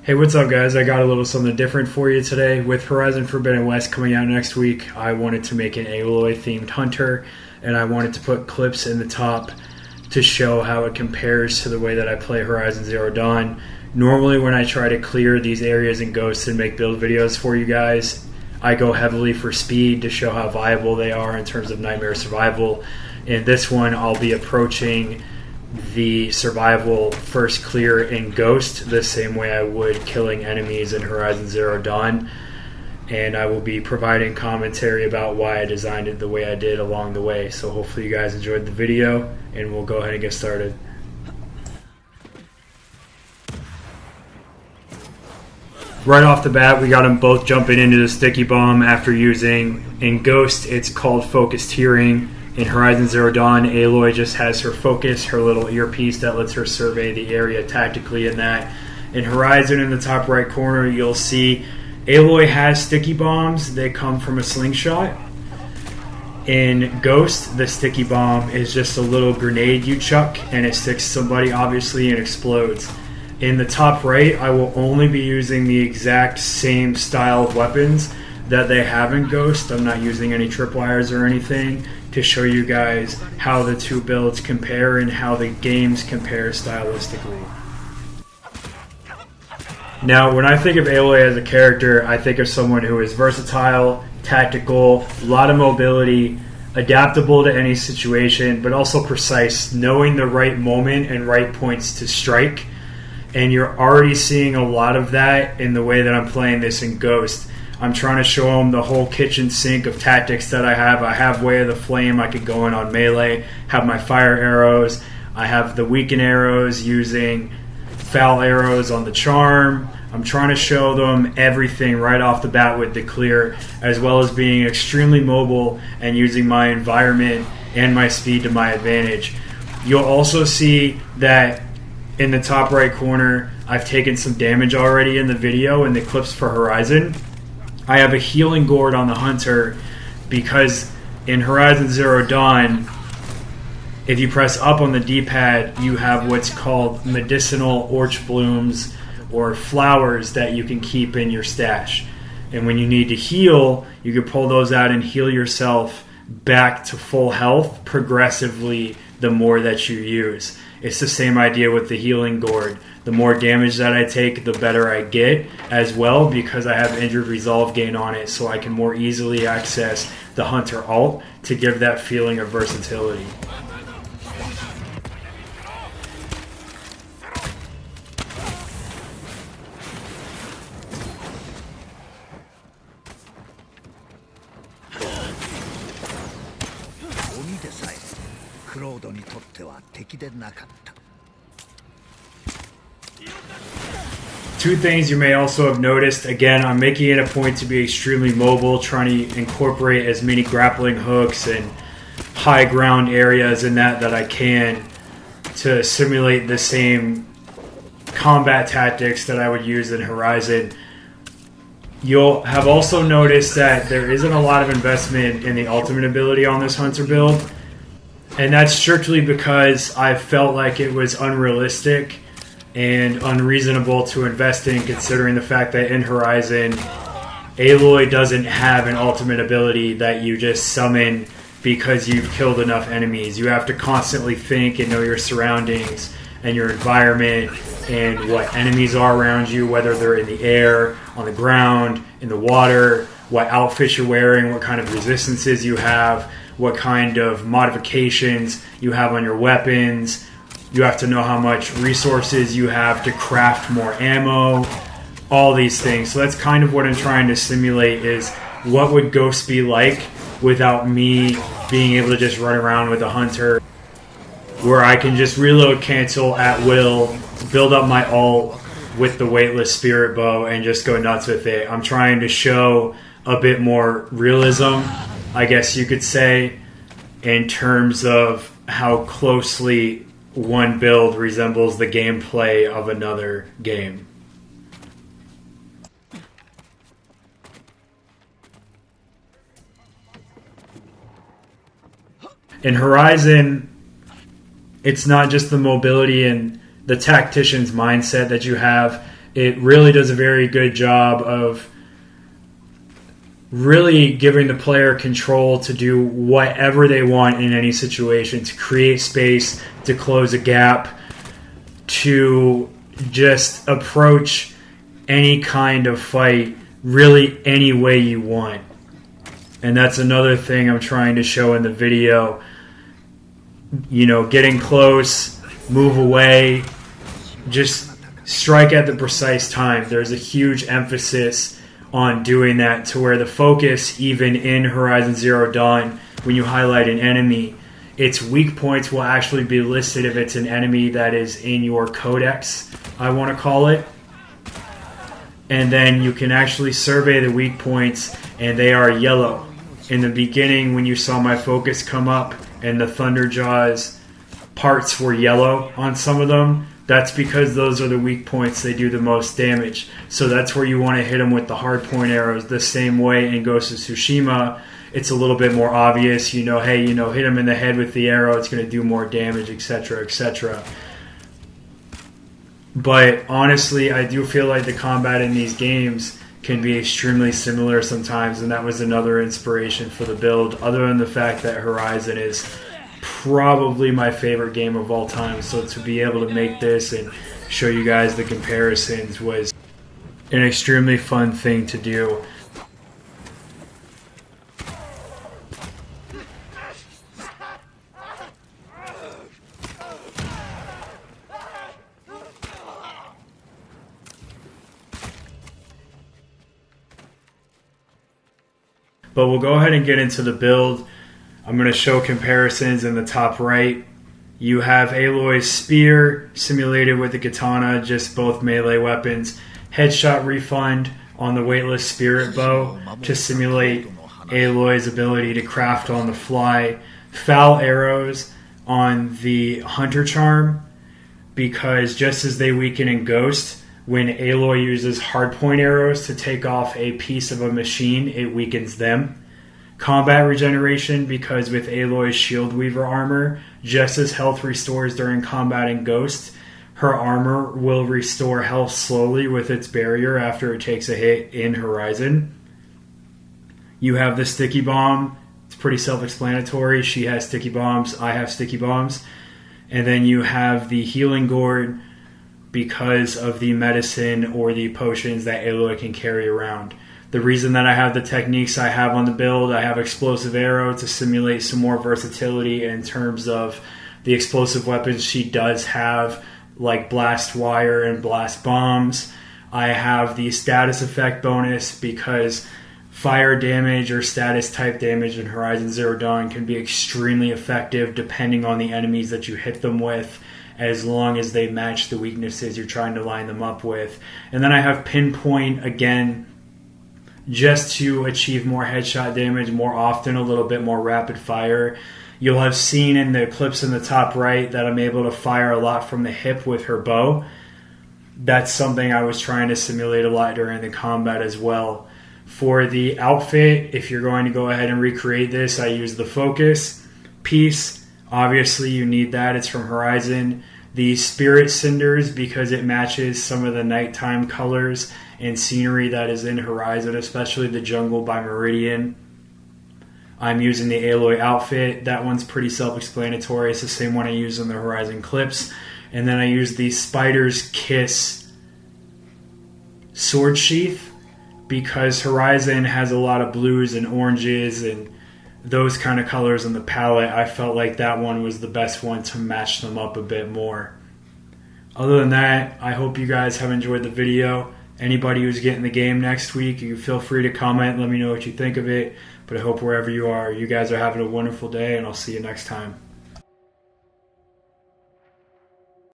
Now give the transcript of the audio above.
Hey, what's up, guys? I got a little something different for you today. With Horizon Forbidden West coming out next week, I wanted to make an Aloy themed hunter, and I wanted to put clips in the top to show how it compares to the way that I play Horizon Zero Dawn. Normally, when I try to clear these areas in Ghosts and make build videos for you guys, I go heavily for speed to show how viable they are in terms of nightmare survival. In this one, I'll be approaching the survival first clear in Ghost the same way I would killing enemies in Horizon Zero Dawn, and I will be providing commentary about why I designed it the way I did along the way. So hopefully you guys enjoyed the video, and we'll go ahead and get started. Right off the bat, we got them both jumping into the sticky bomb after using, in Ghost it's called focused hearing. In Horizon Zero Dawn, Aloy just has her focus, her little earpiece that lets her survey the area tactically in that. In Horizon, in the top right corner, you'll see Aloy has sticky bombs. They come from a slingshot. In Ghost, the sticky bomb is just a little grenade you chuck, and it sticks somebody, obviously, and explodes. In the top right, I will only be using the exact same style of weapons that they have in Ghost. I'm not using any tripwires or anything, to show you guys how the two builds compare and how the games compare stylistically. Now, when I think of Aloy as a character, I think of someone who is versatile, tactical, a lot of mobility, adaptable to any situation, but also precise, knowing the right moment and right points to strike. And you're already seeing a lot of that in the way that I'm playing this in Ghost. I'm trying to show them the whole kitchen sink of tactics that I have. I have Way of the Flame. I could go in on melee, have my fire arrows. I have the weaken arrows using foul arrows on the charm. I'm trying to show them everything right off the bat with the clear, as well as being extremely mobile and using my environment and my speed to my advantage. You'll also see that in the top right corner, I've taken some damage already in the video in the clips for Horizon. I have a healing gourd on the hunter because in Horizon Zero Dawn, if you press up on the D-pad, you have what's called medicinal orch blooms or flowers that you can keep in your stash. And when you need to heal, you can pull those out and heal yourself back to full health progressively the more that you use. It's the same idea with the healing gourd. The more damage that I take, the better I get as well, because I have injured resolve gain on it, so I can more easily access the hunter alt to give that feeling of versatility. Two things you may also have noticed. Again, I'm making it a point to be extremely mobile, trying to incorporate as many grappling hooks and high ground areas in that I can to simulate the same combat tactics that I would use in Horizon. You'll have also noticed that there isn't a lot of investment in the ultimate ability on this hunter build, and that's strictly because I felt like it was unrealistic and unreasonable to invest in, considering the fact that in Horizon, Aloy doesn't have an ultimate ability that you just summon because you've killed enough enemies. You have to constantly think and know your surroundings and your environment and what enemies are around you, whether they're in the air, on the ground, in the water, what outfits you're wearing, what kind of resistances you have, what kind of modifications you have on your weapons. You have to know how much resources you have to craft more ammo, all these things. So that's kind of what I'm trying to simulate, is what would Ghost be like without me being able to just run around with a hunter, where I can just reload, cancel at will, build up my ult with the weightless spirit bow and just go nuts with it. I'm trying to show a bit more realism, I guess you could say, in terms of how closely one build resembles the gameplay of another game. In Horizon, it's not just the mobility and the tactician's mindset that you have. It really does a very good job of really giving the player control to do whatever they want in any situation, to create space, to close a gap, to just approach any kind of fight really any way you want. And that's another thing I'm trying to show in the video. You know, getting close, move away, just strike at the precise time. There's a huge emphasis on doing that, to where the focus, even in Horizon Zero Dawn, when you highlight an enemy, its weak points will actually be listed if it's an enemy that is in your codex, I want to call it. And then you can actually survey the weak points, and they are yellow. In the beginning, when you saw my focus come up and the Thunderjaws parts were yellow on some of them, that's because those are the weak points. They do the most damage. So that's where you want to hit them with the hard point arrows. The same way in Ghost of Tsushima, it's a little bit more obvious. You know, hey, you know, hit them in the head with the arrow. It's going to do more damage, etc., etc. But honestly, I do feel like the combat in these games can be extremely similar sometimes, and that was another inspiration for the build, other than the fact that Horizon is probably my favorite game of all time. So to be able to make this and show you guys the comparisons was an extremely fun thing to do. But we'll go ahead and get into the build. I'm going to show comparisons in the top right. You have Aloy's spear simulated with the katana, just both melee weapons. Headshot refund on the weightless spirit bow to simulate Aloy's ability to craft on the fly. Foul arrows on the hunter charm, because just as they weaken in Ghost, when Aloy uses hardpoint arrows to take off a piece of a machine, it weakens them. Combat regeneration, because with Aloy's Shield Weaver armor, just as health restores during combat in Ghost, her armor will restore health slowly with its barrier after it takes a hit in Horizon. You have the sticky bomb. It's pretty self-explanatory. She has sticky bombs. I have sticky bombs. And then you have the healing gourd, because of the medicine or the potions that Aloy can carry around. The reason that I have the techniques I have on the build, I have explosive arrow to simulate some more versatility in terms of the explosive weapons she does have, like blast wire and blast bombs. I have the status effect bonus, because fire damage or status type damage in Horizon Zero Dawn can be extremely effective depending on the enemies that you hit them with, as long as they match the weaknesses you're trying to line them up with. And then I have pinpoint, again, just to achieve more headshot damage more often, a little bit more rapid fire. You'll have seen in the clips in the top right that I'm able to fire a lot from the hip with her bow. That's something I was trying to simulate a lot during the combat as well. For the outfit, if you're going to go ahead and recreate this, I use the focus piece. Obviously, you need that. It's from Horizon. The Spirit Cinders, because it matches some of the nighttime colors and scenery that is in Horizon, especially the jungle by Meridian. I'm using the Aloy outfit. That one's pretty self-explanatory. It's the same one I use in the Horizon clips. And then I use the Spider's Kiss sword sheath, because Horizon has a lot of blues and oranges and those kind of colors in the palette. I felt like that one was the best one to match them up a bit more. Other than that, I hope you guys have enjoyed the video. Anybody who's getting the game next week, you feel free to comment. Let me know what you think of it. But I hope wherever you are, you guys are having a wonderful day, and I'll see you next time.